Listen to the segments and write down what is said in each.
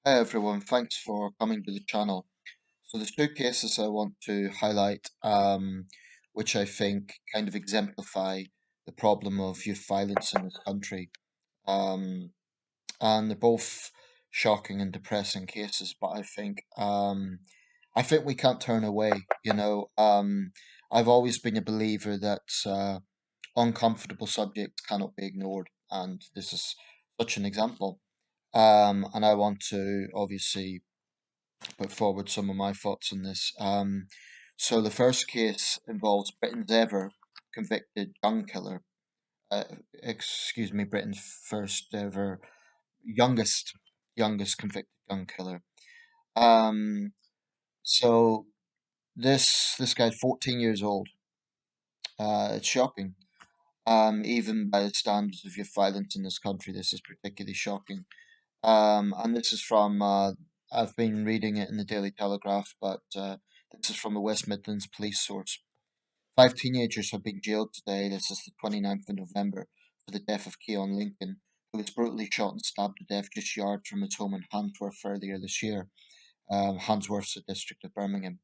Hi everyone, thanks for coming to the channel. So there's two cases I want to highlight, which I think kind of exemplify the problem of youth violence in this country. Um, and they're both shocking and depressing cases, but I think we can't turn away. I've always been a believer that uncomfortable subjects cannot be ignored, and this is such an example. And I want to obviously put forward some of my thoughts on this. So the first case involves Britain's ever convicted gun killer. Britain's first ever youngest youngest convicted gun killer. Um, so this guy's 14 years old. It's shocking. Even by the standards of youth violence in this country, this is particularly shocking. And this is from, I've been reading it in the Daily Telegraph, but this is from the West Midlands police source. Five teenagers have been jailed today, this is the 29th of November, for the death of Keon Lincoln, who was brutally shot and stabbed to death just yards from his home in Handsworth earlier this year. Handsworth's a district of Birmingham.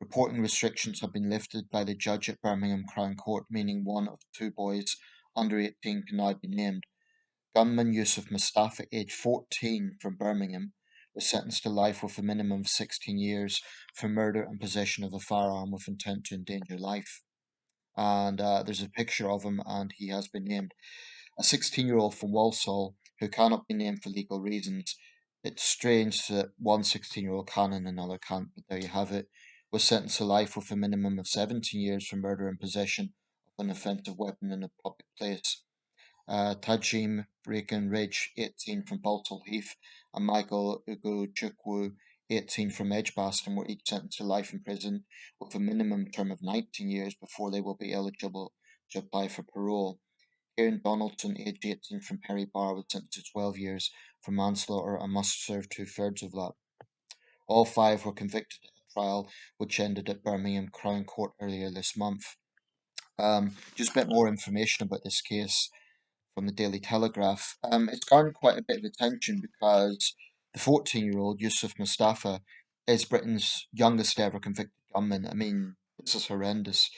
Reporting restrictions have been lifted by the judge at Birmingham Crown Court, meaning one of two boys under 18 can now be named. Gunman Yusuf Mustafa, aged 14, from Birmingham, was sentenced to life with a minimum of 16 years for murder and possession of a firearm with intent to endanger life. And there's a picture of him, and he has been named. A 16-year-old from Walsall, who cannot be named for legal reasons. It's strange that one 16-year-old can and another can't, but there you have it. Was sentenced to life with a minimum of 17 years for murder and possession of an offensive weapon in a public place. Tajim Breckenridge, 18, from Balsall Heath, and Michael Ugochukwu, 18, from Edgbaston, were each sentenced to life in prison with a minimum term of 19 years before they will be eligible to apply for parole. Kieran Donaldson, aged 18, from Perry Bar, was sentenced to 12 years for manslaughter and must serve two-thirds of that. All five were convicted at a trial which ended at Birmingham Crown Court earlier this month. Just a bit more information about this case from the Daily Telegraph. It's garnered quite a bit of attention because the 14-year-old Yusuf Mustafa is Britain's youngest ever convicted gunman. I mean, this is horrendous.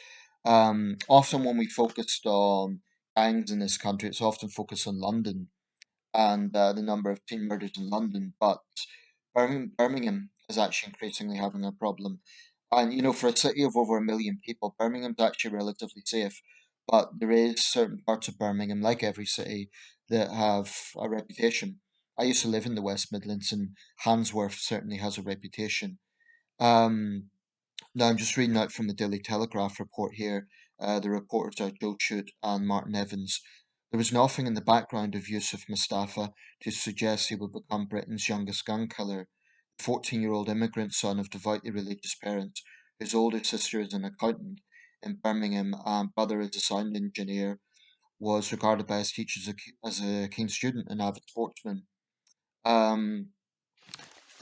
Often when we focused on gangs in this country, it's often focused on London and the number of teen murders in London, but Birmingham is actually increasingly having a problem. And for a city of over 1 million people, Birmingham's actually relatively safe. But there is certain parts of Birmingham, like every city, that have a reputation. I used to live in the West Midlands, and Handsworth certainly has a reputation. Um, Now I'm just reading out from the Daily Telegraph report here. The reporters are Joe Chute and Martin Evans. There was nothing in the background of Yusuf Mustafa to suggest he would become Britain's youngest gun killer. The 14-year-old immigrant son of devoutly religious parents, whose older sister is an accountant in Birmingham and brother is a sound engineer, was regarded by his teachers as a keen student and avid sportsman. Um,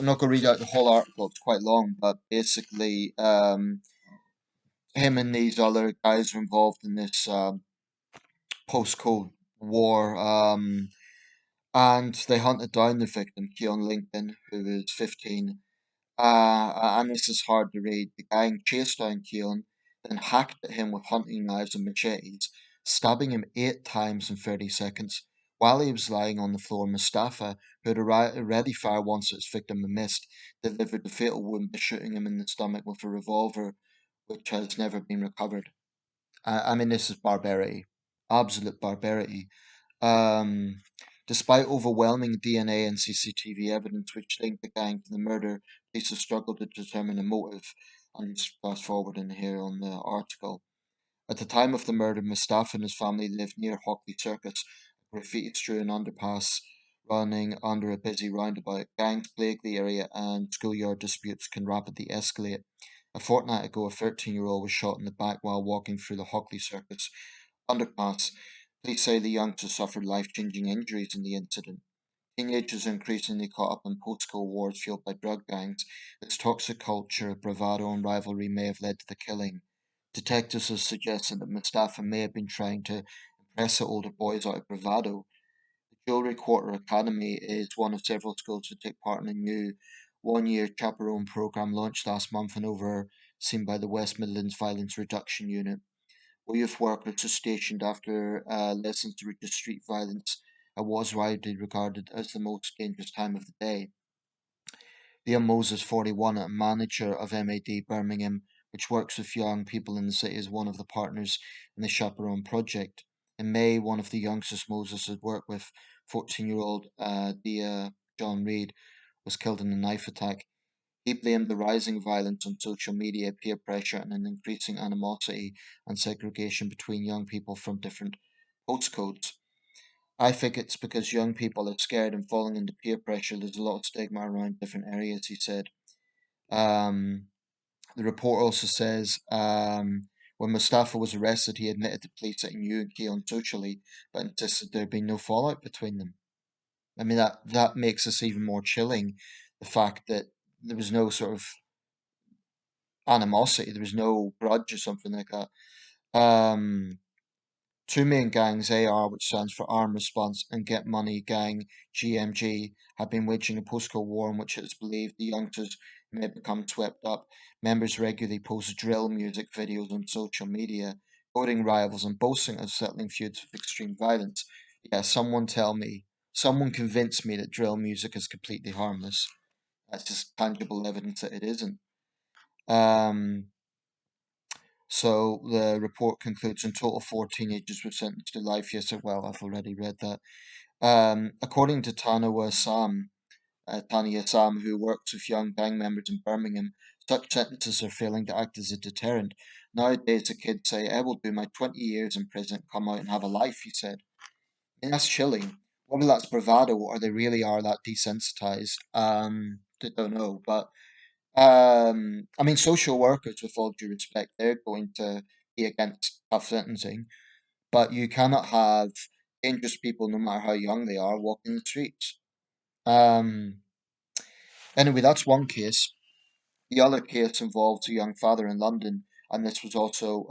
I'm not going to read out the whole article, it's quite long, but basically, him and these other guys are involved in this post-Cold War, and they hunted down the victim, Keon Lincoln, who was 15. And this is hard to read. The gang chased down Keon, then hacked at him with hunting knives and machetes, stabbing him 8 times in 30 seconds. While he was lying on the floor, Mustafa, who had already fired once at his victim and missed, delivered the fatal wound by shooting him in the stomach with a revolver, which has never been recovered. I mean, this is barbarity, absolute barbarity. Um, Despite overwhelming DNA and CCTV evidence which linked the gang to the murder, police have struggled to determine a motive. And just fast forward in here on the article. At the time of the murder, Mustafa and his family lived near Hockley Circus, a graffiti-strewn underpass running under a busy roundabout. Gangs plague the area, and schoolyard disputes can rapidly escalate. A fortnight ago, a 13-year-old was shot in the back while walking through the Hockley Circus underpass. Police say the youngster suffered life-changing injuries in the incident. Teenagers are increasingly caught up in post-Cold wars fueled by drug gangs. This toxic culture of bravado and rivalry may have led to the killing. Detectives have suggested that Mustafa may have been trying to impress the older boys out of bravado. Jewelry Quarter Academy is one of several schools to take part in a new 1 year chaperone program launched last month and overseen by the West Midlands Violence Reduction Unit. Where youth workers are stationed after lessons to reduce street violence at what is widely regarded as the most dangerous time of the day. Liam Moses, 41, a manager of MAD Birmingham, which works with young people in the city, is one of the partners in the Chaperone project. In May, one of the youngsters Moses had worked with, 14-year-old Dia John Reed, was killed in a knife attack. He blamed the rising violence on social media, peer pressure, and an increasing animosity and segregation between young people from different postcodes. I think it's because young people are scared and falling into peer pressure. There's a lot of stigma around different areas, he said. Um, the report also says when Mustafa was arrested, he admitted to police that he knew Keon socially, but insisted there be no fallout between them. I mean, that makes this even more chilling. The fact that there was no sort of animosity, there was no grudge or something like that. Um, Two main gangs, AR, which stands for Armed Response, and Get Money Gang, GMG, have been waging a postcode war in which it is believed the youngsters may become swept up. Members regularly post drill music videos on social media, quoting rivals and boasting of settling feuds with extreme violence. Yeah, someone convince me that drill music is completely harmless. That's just tangible evidence that it isn't. Um, so the report concludes in total four teenagers were sentenced to life. Yes, well, I've already read that. According to Tanya Sam, who works with young gang members in Birmingham, such sentences are failing to act as a deterrent. Nowadays, the kids say, I will do my 20 years in prison, come out and have a life, he said. And that's chilling. Whether that's bravado or they really are that desensitized, I don't know. But I mean, social workers, with all due respect, they're going to be against tough sentencing, but you cannot have dangerous people, no matter how young they are, walking the streets. Um, anyway, that's one case. The other case involves a young father in London, and this was also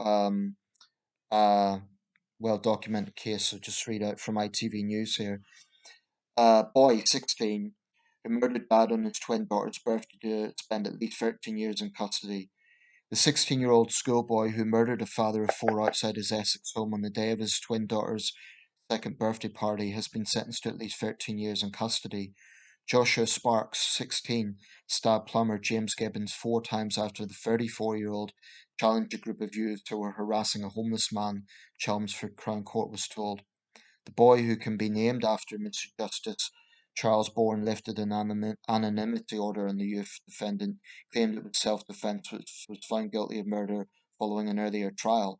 a well documented case. So just read out from ITV News here. Boy, 16, who murdered dad on his twin daughter's birthday to spend at least 13 years in custody. The 16-year-old schoolboy who murdered a father of four outside his Essex home on the day of his twin daughter's second birthday party has been sentenced to at least 13 years in custody. Joshua Sparks, 16, stabbed plumber James Gibbons four times after the 34-year-old challenged a group of youths who were harassing a homeless man, Chelmsford Crown Court was told. The boy, who can be named after Mr. Justice Charles Bourne, lifted an anonymity order on the youth defendant, claimed it was self-defense, which was found guilty of murder following an earlier trial.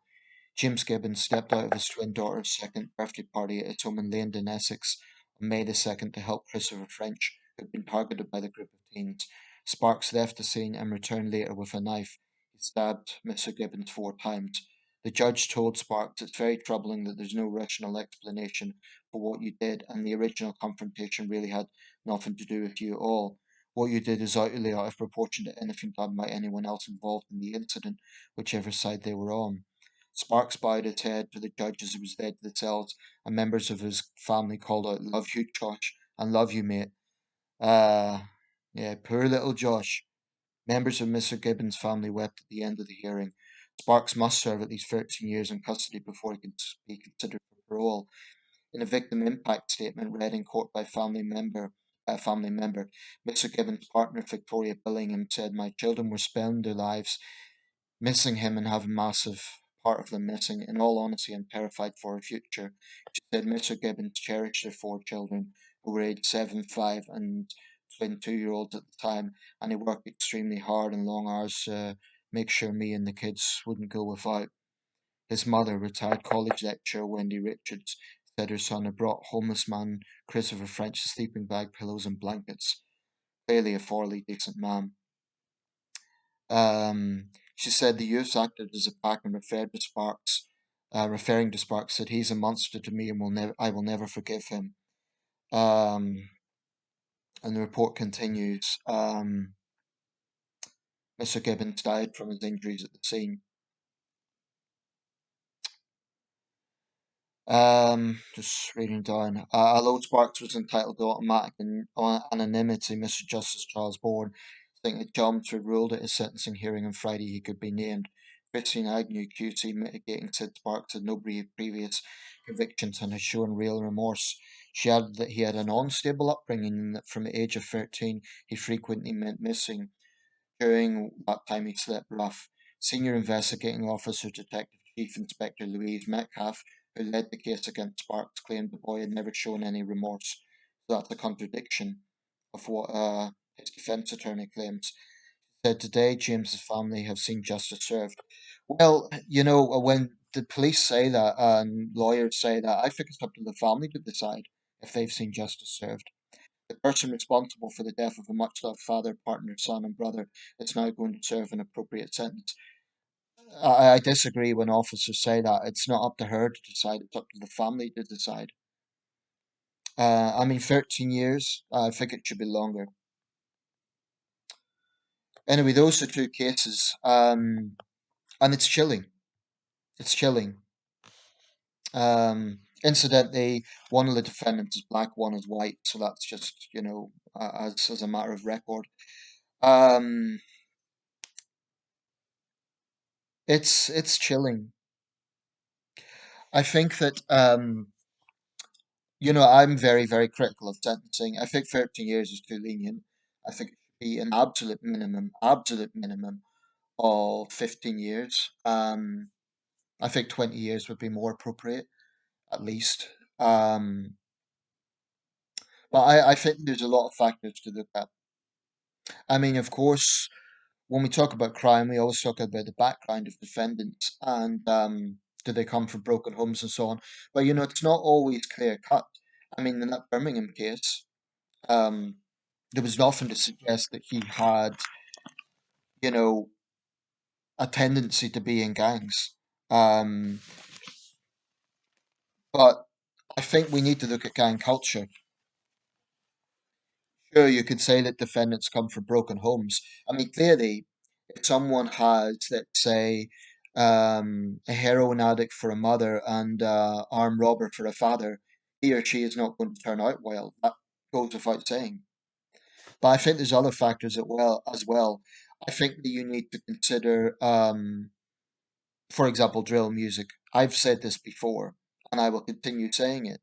James Gibbons stepped out of his twin daughter's second birthday party at his home in Leyden, Essex, on May the 2nd to help Christopher French, who had been targeted by the group of teens. Sparks left the scene and returned later with a knife. He stabbed Mr. Gibbons four times. The judge told Sparks, it's very troubling that there's no rational explanation for what you did, and the original confrontation really had nothing to do with you at all. What you did is utterly out of proportion to anything done by anyone else involved in the incident, whichever side they were on. Sparks bowed his head to the judge as he was led to the cells, and members of his family called out, Love you, Josh, and love you, mate. Uh, yeah, poor little Josh. Members of Mr. Gibbons' family wept at the end of the hearing. Sparks must serve at least 13 years in custody before he can be considered for parole. In a victim impact statement read in court by a family member, Mr. Gibbons' partner Victoria Billingham said, My children were spending their lives missing him and have a massive part of them missing. In all honesty, I'm terrified for her future. She said Mr. Gibbons cherished their four children, who were aged 7, 5, and 22-year-olds at the time, and he worked extremely hard and long hours to make sure me and the kids wouldn't go without. His mother, retired college lecturer Wendy Richards, said her son had brought homeless man Christopher French sleeping bag, pillows, and blankets. Clearly a fairly decent man. She said the youths acted as a pack and referring to Sparks, said he's a monster to me and I will never forgive him. Um, and the report continues. Mr. Gibbons died from his injuries at the scene. Just reading down. Although Sparks was entitled to automatic anonymity, Mr. Justice Charles Bourne, think that Jones had ruled at his sentencing hearing on Friday he could be named. Christine Agnew, QC mitigating, said Sparks had no previous convictions and had shown real remorse. She added that he had an unstable upbringing and that from the age of 13 he frequently went missing. During that time, he slept rough. Senior Investigating Officer Detective Chief Inspector Louise Metcalf, who led the case against Sparks, claimed the boy had never shown any remorse. So that's a contradiction of what his defense attorney claims. Said today, James's family have seen justice served. Well, when the police say that and lawyers say that, I think it's up to the family to decide if they've seen justice served. The person responsible for the death of a much loved father, partner, son, and brother is now going to serve an appropriate sentence. I disagree when officers say that. It's not up to her to decide, it's up to the family to decide. I mean, 13 years, I think it should be longer. Anyway, those are two cases, and it's chilling. It's chilling. Incidentally, one of the defendants is black, one is white, so that's just, as a matter of record. Um, it's chilling. I think that I'm very, very critical of sentencing. I think 13 years is too lenient. I think it should be an absolute minimum of 15 years. I think 20 years would be more appropriate, at least. Um, but I think there's a lot of factors to look at. I mean, of course, when we talk about crime, we always talk about the background of defendants and do they come from broken homes and so on. But it's not always clear cut. I mean, in that Birmingham case, um, there was nothing to suggest that he had, you know, a tendency to be in gangs. Um, but I think we need to look at gang culture. Sure, you could say that defendants come from broken homes. I mean, clearly, if someone has, let's say, a heroin addict for a mother and armed robber for a father, he or she is not going to turn out well. That goes without saying. But I think there's other factors as well. I think that you need to consider, for example, drill music. I've said this before, and I will continue saying it.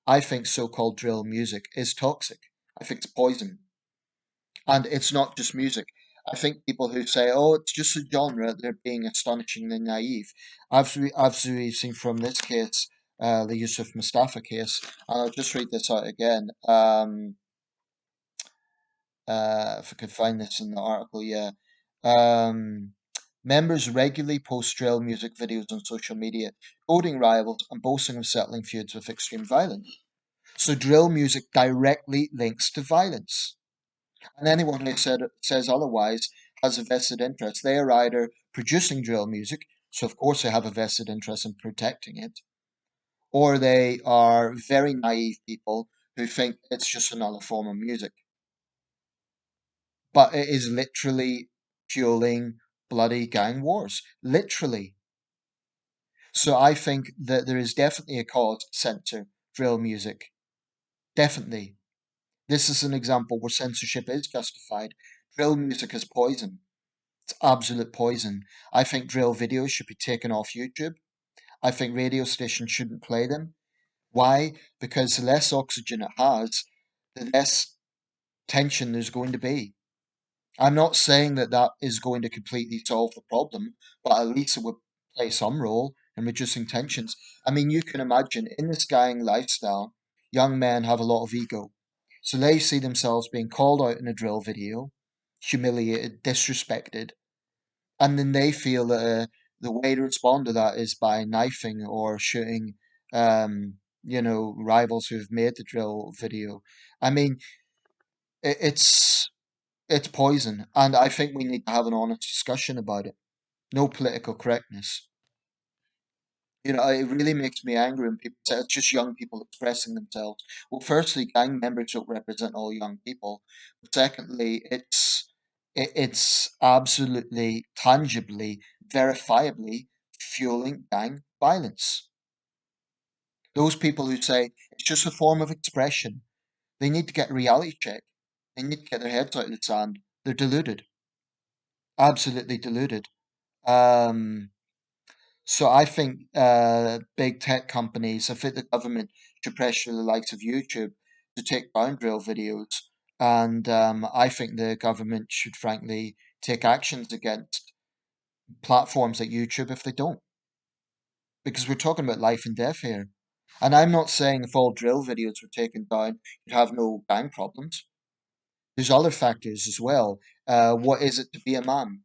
I think so-called drill music is toxic. I think it's poison. And it's not just music. I think people who say, "Oh, it's just a genre," they're being astonishingly naive. I've seen from this case, the Yusuf Mustafa case, and I'll just read this out again. If I could find this in the article, yeah. Um, Members regularly post drill music videos on social media, quoting rivals and boasting of settling feuds with extreme violence. So drill music directly links to violence. And anyone who says otherwise has a vested interest. They are either producing drill music, so of course they have a vested interest in protecting it, or they are very naive people who think it's just another form of music. But it is literally fueling bloody gang wars. Literally. So I think that there is definitely a cause to censor drill music. Definitely. This is an example where censorship is justified. Drill music is poison. It's absolute poison. I think drill videos should be taken off YouTube. I think radio stations shouldn't play them. Why? Because the less oxygen it has, the less tension there's going to be. I'm not saying that that is going to completely solve the problem, but at least it would play some role in reducing tensions. I mean, you can imagine in this gang lifestyle, young men have a lot of ego. So they see themselves being called out in a drill video, humiliated, disrespected, and then they feel that the way to respond to that is by knifing or shooting, rivals who've made the drill video. I mean, it's poison, and I think we need to have an honest discussion about it. No political correctness. It really makes me angry when people say it's just young people expressing themselves. Well, firstly, gang members don't represent all young people. But secondly, it's absolutely, tangibly, verifiably fueling gang violence. Those people who say it's just a form of expression, they need to get a reality check. They need to get their heads out of the sand. They're deluded, absolutely deluded. Um, so I think big tech companies, I think the government should pressure the likes of YouTube to take down drill videos, and I think the government should frankly take actions against platforms like YouTube if they don't, because we're talking about life and death here. And I'm not saying if all drill videos were taken down, you'd have no gang problems. There's other factors as well. What is it to be a man?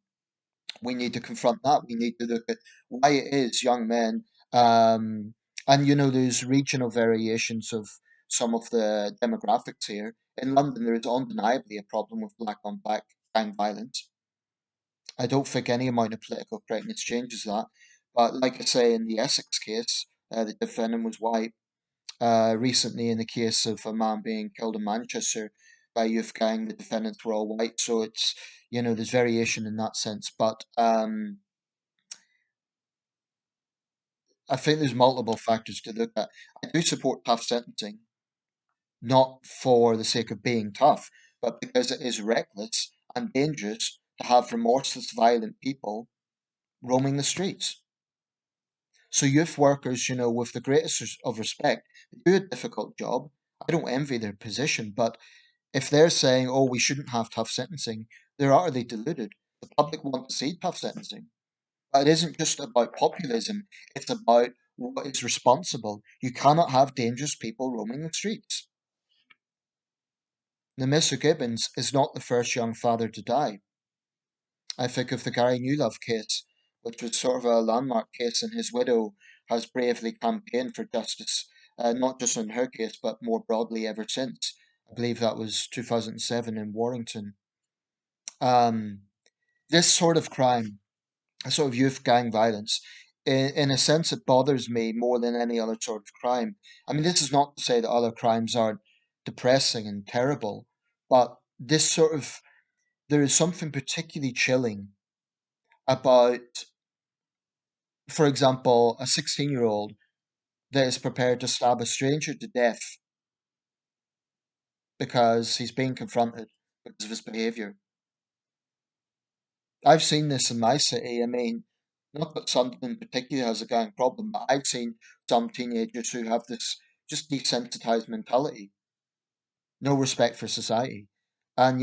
We need to confront that. We need to look at why it is young men, um, and there's regional variations of some of the demographics here. In London, there is undeniably a problem with black on black gang violence. I don't think any amount of political correctness changes that. But like I say, in the Essex case, the defendant was white. Recently, in the case of a man being killed in Manchester by a youth gang, the defendants were all white. So there's variation in that sense. But I think there's multiple factors to look at. I do support tough sentencing, not for the sake of being tough, but because it is reckless and dangerous to have remorseless, violent people roaming the streets. So youth workers, with the greatest of respect, they do a difficult job. I don't envy their position, but if they're saying, "Oh, we shouldn't have tough sentencing," they're utterly deluded. The public want to see tough sentencing. But it isn't just about populism, it's about what is responsible. You cannot have dangerous people roaming the streets. Now, Mr. Gibbons is not the first young father to die. I think of the Gary Newlove case, which was sort of a landmark case, and his widow has bravely campaigned for justice, not just on her case, but more broadly ever since. I believe that was 2007 in Warrington. Um, this sort of crime, sort of youth gang violence, in a sense, it bothers me more than any other sort of crime. I mean, this is not to say that other crimes aren't depressing and terrible, but there is something particularly chilling about, for example, a 16-year-old that is prepared to stab a stranger to death because he's being confronted because of his behavior. I've seen this in my city. I mean, not that Sunderland in particular has a gang problem, but I've seen some teenagers who have this just desensitized mentality, no respect for society. And,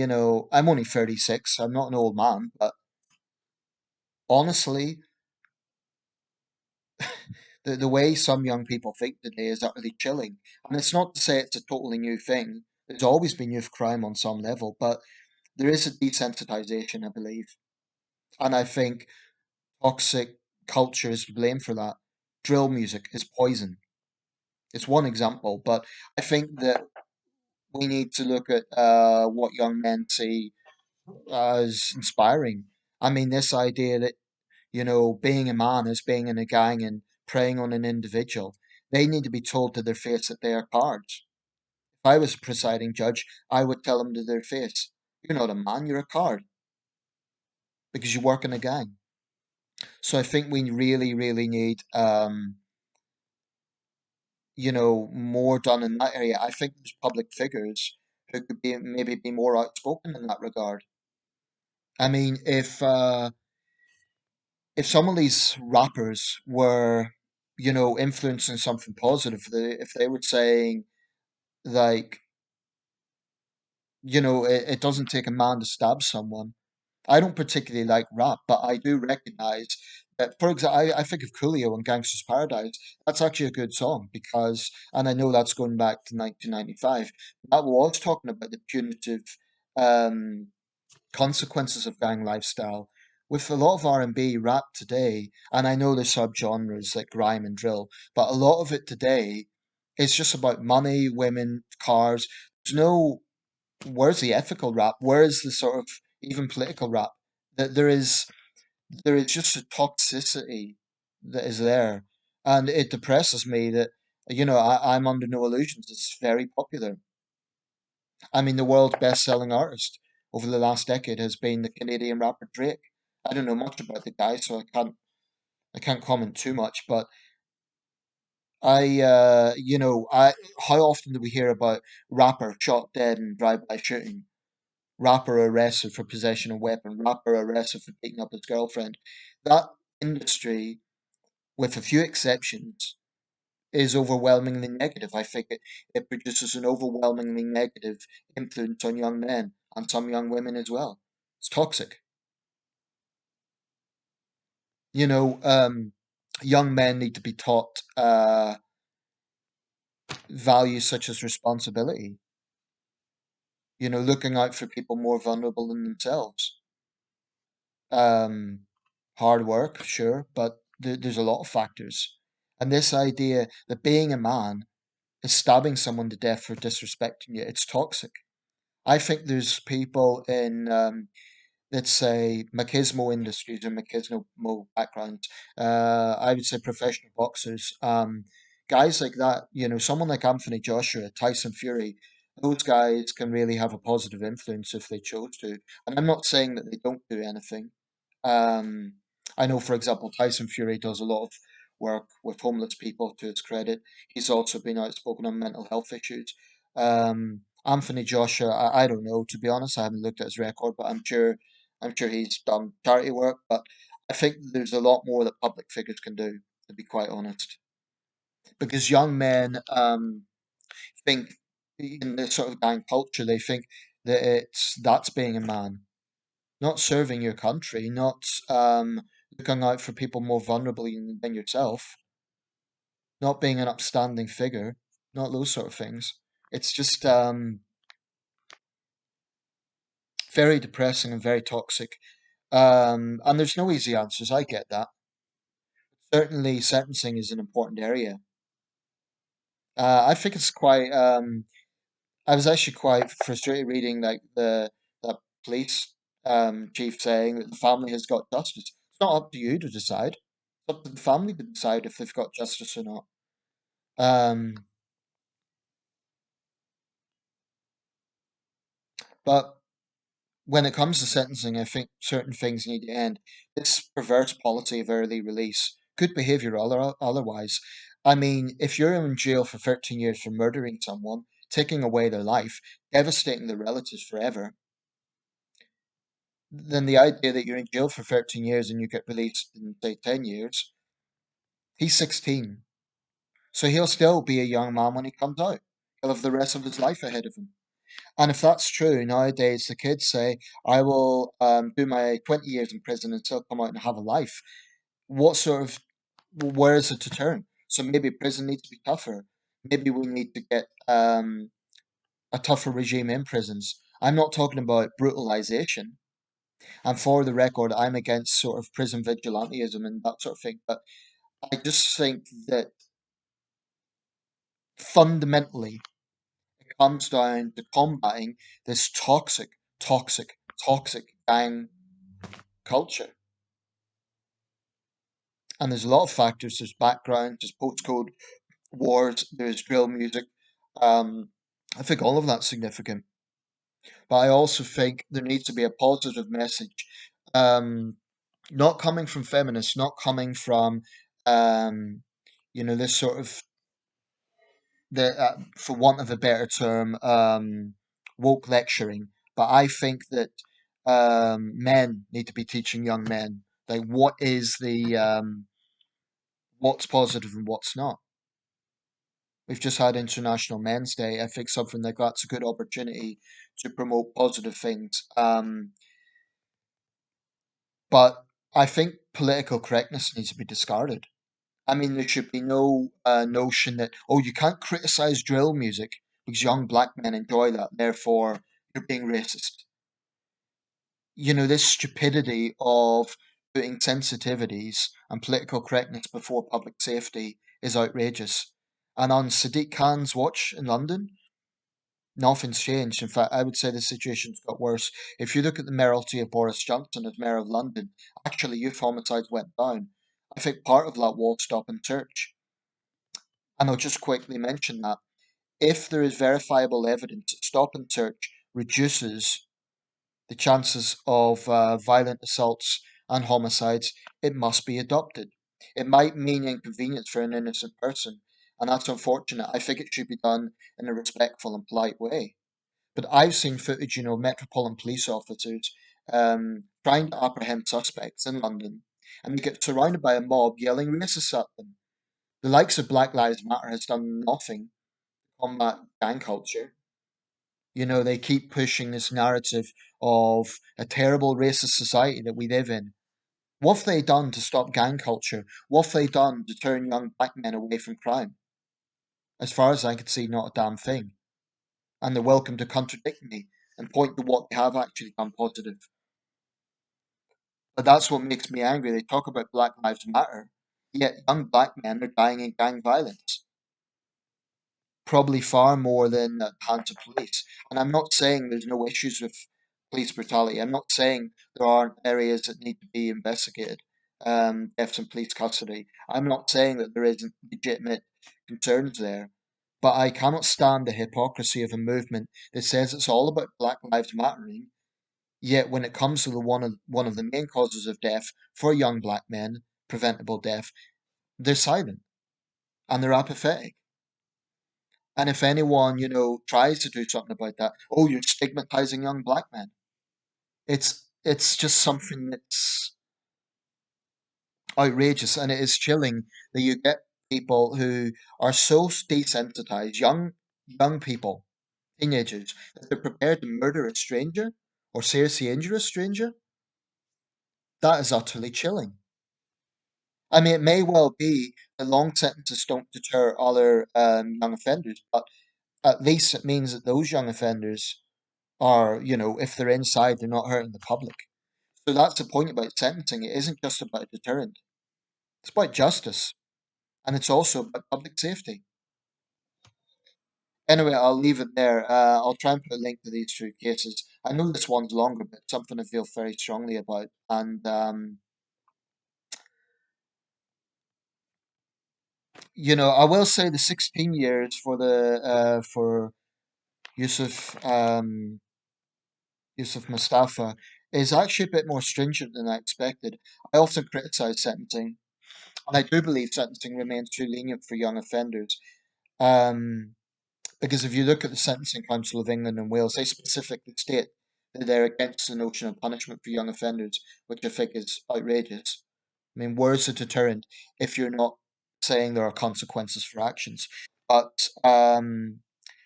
I'm only 36, I'm not an old man, but honestly, the way some young people think today is utterly chilling. And it's not to say it's a totally new thing. There's always been youth crime on some level, but there is a desensitization, I believe. And I think toxic culture is to blame for that. Drill music is poison. It's one example, but I think that we need to look at what young men see as inspiring. I mean, this idea that, being a man is being in a gang and preying on an individual. They need to be told to their face that they are cards. If I was a presiding judge, I would tell them to their face, "You're not a man, you're a card because you work in a gang." So I think we really, really need, more done in that area. I think there's public figures who could be maybe be more outspoken in that regard. I mean, if some of these rappers were, influencing something positive, if they were saying like, it doesn't take a man to stab someone. I don't particularly like rap, but I do recognize that, for example, I think of Coolio and Gangster's Paradise. That's actually a good song because, and I know that's going back to 1995. That was talking about the punitive um, consequences of gang lifestyle. With a lot of R&B rap today, and I know there's subgenres like grime and drill, but a lot of it today is just about money, women, cars. There's no, where's the ethical rap? Where's the sort of even political rap? That there is just a toxicity that is there, and it depresses me that I'm under no illusions. It's very popular. I mean, the world's best-selling artist over the last decade has been the Canadian rapper Drake. I don't know much about the guy, so I can't comment too much, but how often do we hear about rapper shot dead in drive-by shooting, rapper arrested for possession of weapon, rapper arrested for beating up his girlfriend? That industry, with a few exceptions, is overwhelmingly negative. I think it produces an overwhelmingly negative influence on young men and some young women as well. It's toxic. You know, young men need to be taught values such as responsibility, looking out for people more vulnerable than themselves. Um, Hard work, sure, but there's a lot of factors. And this idea that being a man is stabbing someone to death for disrespecting you, it's toxic. I think there's people in let's say machismo industries or machismo backgrounds. I would say professional boxers, guys like that. Someone like Anthony Joshua, Tyson Fury. Those guys can really have a positive influence if they chose to. And I'm not saying that they don't do anything. Um, I know, for example, Tyson Fury does a lot of work with homeless people. To his credit, he's also been outspoken on mental health issues. Anthony Joshua, I don't know, to be honest. I haven't looked at his record, but I'm sure he's done charity work. But I think there's a lot more that public figures can do, to be quite honest. Because young men think in this sort of gang culture, they think that that's being a man, not serving your country, not looking out for people more vulnerable than yourself, not being an upstanding figure, not those sort of things. It's just very depressing and very toxic. And there's no easy answers. I get that. Certainly, sentencing is an important area. I think it's quite. I was actually quite frustrated reading like the police chief saying that the family has got justice. It's not up to you to decide. It's up to the family to decide if they've got justice or not. Um, but when it comes to sentencing, I think certain things need to end. This perverse policy of early release, good behaviour otherwise. I mean, if you're in jail for 13 years for murdering someone, taking away their life, devastating their relatives forever, then the idea that you're in jail for 13 years and you get released in, say, 10 years, he's 16. So he'll still be a young man when he comes out. He'll have the rest of his life ahead of him. And if that's true, nowadays the kids say, I will do my 20 years in prison and still come out and have a life. What sort of, where is it to turn? So maybe prison needs to be tougher. Maybe we need to get a tougher regime in prisons. I'm not talking about brutalization. And for the record, I'm against sort of prison vigilantism and that sort of thing. But I just think that fundamentally it comes down to combating this toxic, toxic gang culture. And there's a lot of factors. There's background, there's postcode wars, there's drill music. Um, I think all of that's significant. But I also think there needs to be a positive message, um, not coming from feminists, not coming from, um, this sort of for want of a better term, woke lecturing. But I think that men need to be teaching young men like what's positive and what's not. We've just had International Men's Day. I think something like that's a good opportunity to promote positive things. But I think political correctness needs to be discarded. I mean, there should be no notion that, oh, you can't criticize drill music because young black men enjoy that, therefore you're being racist. This stupidity of putting sensitivities and political correctness before public safety is outrageous. And on Sadiq Khan's watch in London, nothing's changed. In fact, I would say the situation's got worse. If you look at the mayoralty of Boris Johnson as mayor of London, actually youth homicides went down. I think part of that was stop and search. And I'll just quickly mention that if there is verifiable evidence that stop and search reduces the chances of violent assaults and homicides, it must be adopted. It might mean inconvenience for an innocent person. and that's unfortunate. I think it should be done in a respectful and polite way. But I've seen footage, Metropolitan police officers trying to apprehend suspects in London, and they get surrounded by a mob yelling racists at them. The likes of Black Lives Matter has done nothing to combat gang culture. They keep pushing this narrative of a terrible racist society that we live in. What have they done to stop gang culture? What have they done to turn young black men away from crime? As far as I can see, not a damn thing. And they're welcome to contradict me and point to what they have actually done positive. But that's what makes me angry. They talk about Black Lives Matter, yet young black men are dying in gang violence, probably far more than at the hands of police. And I'm not saying there's no issues with police brutality. I'm not saying there aren't areas that need to be investigated, deaths in police custody. I'm not saying that there isn't legitimate concerns there. But I cannot stand the hypocrisy of a movement that says it's all about Black Lives Mattering. Yet, when it comes to one of the main causes of death for young black men, preventable death, they're silent and they're apathetic. And if anyone, tries to do something about that, oh, you're stigmatizing young black men. It's just something that's outrageous, and it is chilling that you get people who are so desensitized, young people, teenagers, that they're prepared to murder a stranger or seriously injure a stranger. That is utterly chilling. I mean, it may well be that long sentences don't deter other young offenders, but at least it means that those young offenders are, if they're inside, they're not hurting the public. So that's the point about sentencing. It isn't just about deterrent, it's about justice, and it's also about public safety. Anyway, I'll leave it there. I'll try and put a link to these two cases. I know this one's longer, but it's something I feel very strongly about. And, I will say the 16 years for Yusuf Yusuf Mustafa is actually a bit more stringent than I expected. I often criticize sentencing, and I do believe sentencing remains too lenient for young offenders. Um, because if you look at the Sentencing Council of England and Wales, they specifically state that they're against the notion of punishment for young offenders, which I think is outrageous. I mean, where's the deterrent if you're not saying there are consequences for actions? But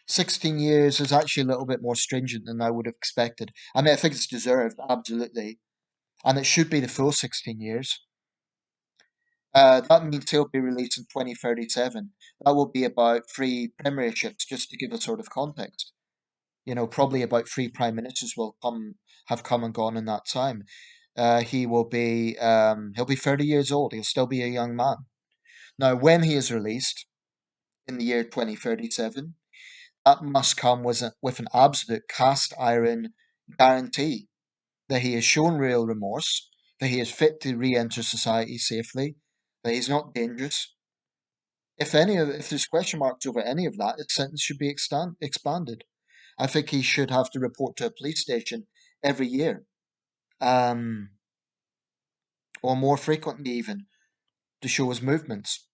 16 years is actually a little bit more stringent than I would have expected. I mean, I think it's deserved, absolutely. And it should be the full 16 years. That means he'll be released in 2037. That will be about three premierships, just to give a sort of context. Probably about three prime ministers have come and gone in that time. He'll be 30 years old. He'll still be a young man. Now, when he is released in the year 2037, that must come with an absolute cast iron guarantee that he has shown real remorse, that he is fit to re-enter society safely, that he's not dangerous. If there's question marks over any of that, his sentence should be expanded. I think he should have to report to a police station every year, um, or more frequently even, to show his movements.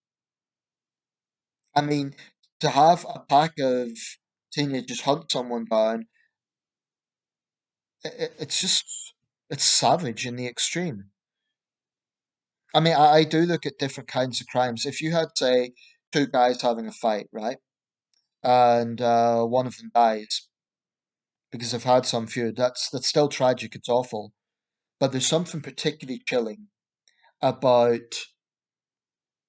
I mean, to have a pack of teenagers hunt someone down, it's savage in the extreme. I mean, I do look at different kinds of crimes. If you had, say, two guys having a fight, right, and one of them dies because they've had some feud, that's still tragic. It's awful. But there's something particularly chilling about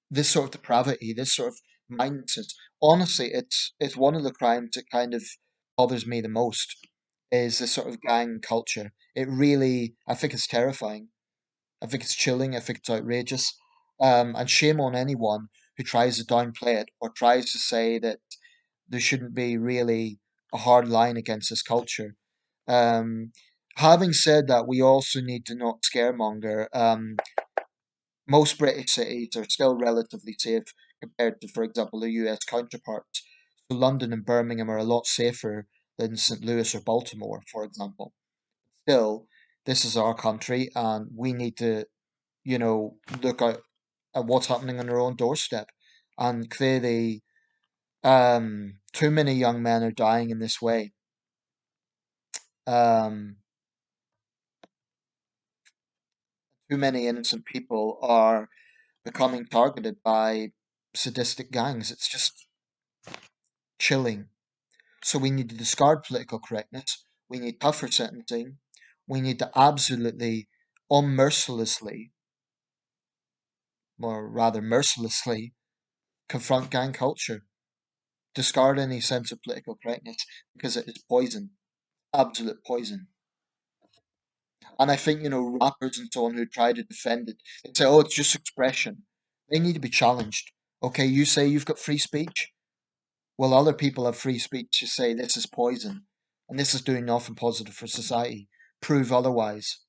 this sort of depravity, this sort of mindset. Honestly, it's one of the crimes that kind of bothers me the most is this sort of gang culture. It really, I think it's terrifying. I think it's chilling. I think it's outrageous. And shame on anyone who tries to downplay it or tries to say that there shouldn't be really a hard line against this culture. Um, Having said that, we also need to not scaremonger. Most British cities are still relatively safe compared to, for example, their US counterparts. So London and Birmingham are a lot safer than St. Louis or Baltimore, for example. Still, this is our country, and we need to, look out at what's happening on our own doorstep. And clearly, Too many young men are dying in this way. Um, Too many innocent people are becoming targeted by sadistic gangs. It's just chilling. So we need to discard political correctness. We need tougher sentencing. We need to absolutely, unmercilessly, or rather mercilessly, confront gang culture. Discard any sense of political correctness because it is poison, absolute poison. And I think, rappers and so on who try to defend it and say, oh, it's just expression. They need to be challenged. Okay, you say you've got free speech. Well, other people have free speech to say this is poison and this is doing nothing positive for society. Prove otherwise.